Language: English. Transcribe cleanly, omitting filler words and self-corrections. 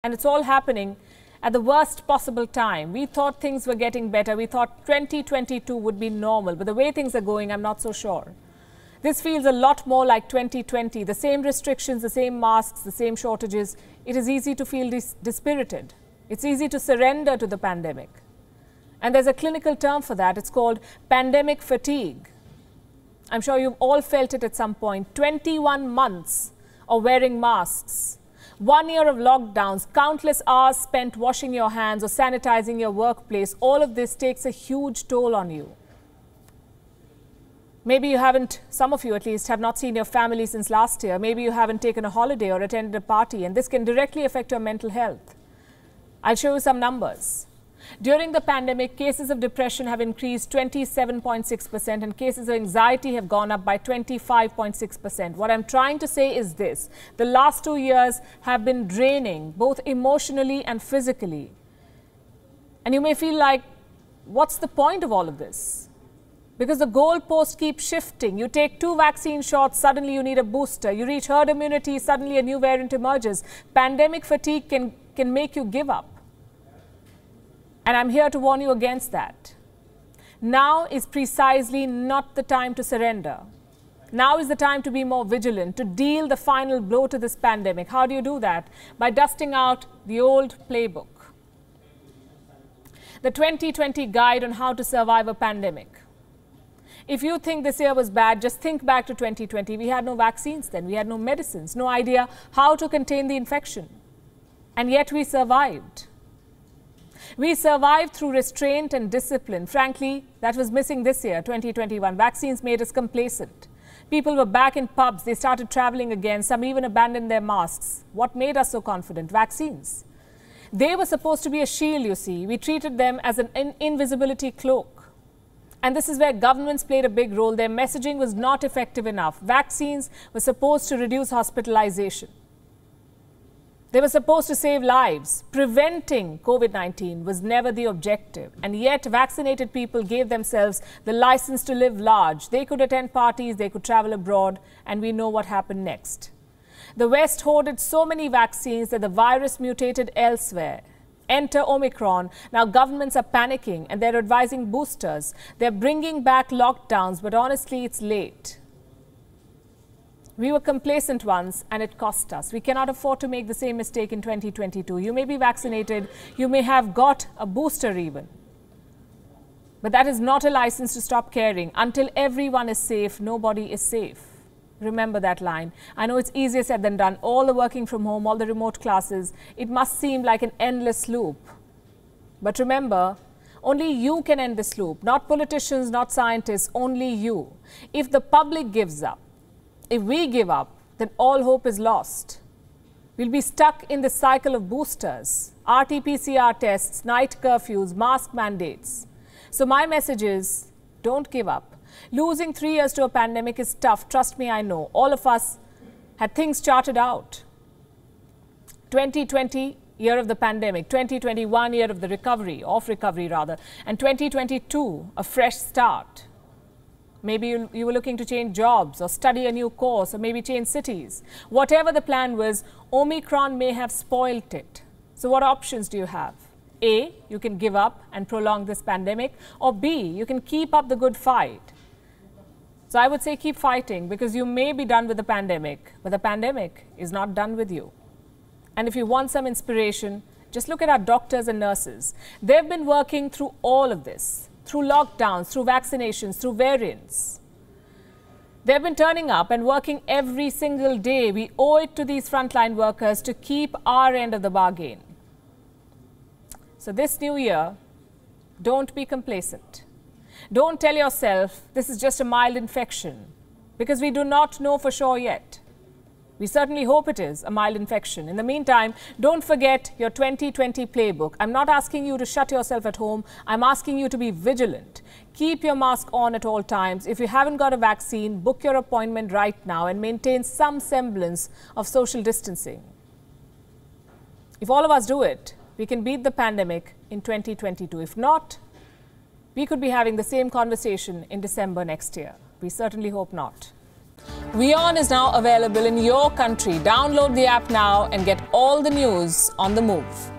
And it's all happening at the worst possible time. We thought things were getting better. We thought 2022 would be normal. But the way things are going, I'm not so sure. This feels a lot more like 2020. The same restrictions, the same masks, the same shortages. It is easy to feel dispirited. It's easy to surrender to the pandemic. And there's a clinical term for that. It's called pandemic fatigue. I'm sure you've all felt it at some point. 21 months of wearing masks. 1 year of lockdowns, countless hours spent washing your hands or sanitizing your workplace. All of this takes a huge toll on you. Maybe you haven't, some of you at least, have not seen your family since last year. Maybe you haven't taken a holiday or attended a party, and this can directly affect your mental health. I'll show you some numbers. During the pandemic, cases of depression have increased 27.6% and cases of anxiety have gone up by 25.6%. What I'm trying to say is this: the last 2 years have been draining, both emotionally and physically. And you may feel like, what's the point of all of this? Because the goalposts keep shifting. You take 2 vaccine shots, suddenly you need a booster. You reach herd immunity, suddenly a new variant emerges. Pandemic fatigue can make you give up. And I'm here to warn you against that. Now is precisely not the time to surrender. Now is the time to be more vigilant, to deal the final blow to this pandemic. How do you do that? By dusting out the old playbook. The 2020 guide on how to survive a pandemic. If you think this year was bad, just think back to 2020. We had no vaccines then. We had no medicines, no idea how to contain the infection. And yet we survived. We survived through restraint and discipline. Frankly, that was missing this year, 2021. Vaccines made us complacent. People were back in pubs. They started traveling again. Some even abandoned their masks. What made us so confident? Vaccines. They were supposed to be a shield, you see. We treated them as an invisibility cloak. And this is where governments played a big role. Their messaging was not effective enough. Vaccines were supposed to reduce hospitalization. They were supposed to save lives. Preventing COVID-19 was never the objective. And yet vaccinated people gave themselves the license to live large. They could attend parties, they could travel abroad, and we know what happened next. The West hoarded so many vaccines that the virus mutated elsewhere. Enter Omicron. Now governments are panicking and they're advising boosters. They're bringing back lockdowns, but honestly, it's late. We were complacent once and it cost us. We cannot afford to make the same mistake in 2022. You may be vaccinated, you may have got a booster even. But that is not a license to stop caring. Until everyone is safe, nobody is safe. Remember that line. I know it's easier said than done. All the working from home, all the remote classes, it must seem like an endless loop. But remember, only you can end this loop. Not politicians, not scientists, only you. If the public gives up, if we give up, then all hope is lost. We'll be stuck in the cycle of boosters, RT-PCR tests, night curfews, mask mandates. So my message is, don't give up. Losing 3 years to a pandemic is tough. Trust me, I know. All of us had things charted out. 2020, year of the pandemic. 2021, year of the recovery, and 2022, a fresh start. Maybe you were looking to change jobs or study a new course or maybe change cities. Whatever the plan was, Omicron may have spoilt it. So what options do you have? A, you can give up and prolong this pandemic, or B, you can keep up the good fight. So I would say keep fighting, because you may be done with the pandemic, but the pandemic is not done with you. And if you want some inspiration, just look at our doctors and nurses. They've been working through all of this. Through lockdowns, through vaccinations, through variants. They've been turning up and working every single day. We owe it to these frontline workers to keep our end of the bargain. So this new year, don't be complacent. Don't tell yourself this is just a mild infection, because we do not know for sure yet. We certainly hope it is a mild infection. In the meantime, don't forget your 2020 playbook. I'm not asking you to shut yourself at home. I'm asking you to be vigilant. Keep your mask on at all times. If you haven't got a vaccine, book your appointment right now and maintain some semblance of social distancing. If all of us do it, we can beat the pandemic in 2022. If not, we could be having the same conversation in December next year. We certainly hope not. WION is now available in your country. Download the app now and get all the news on the move.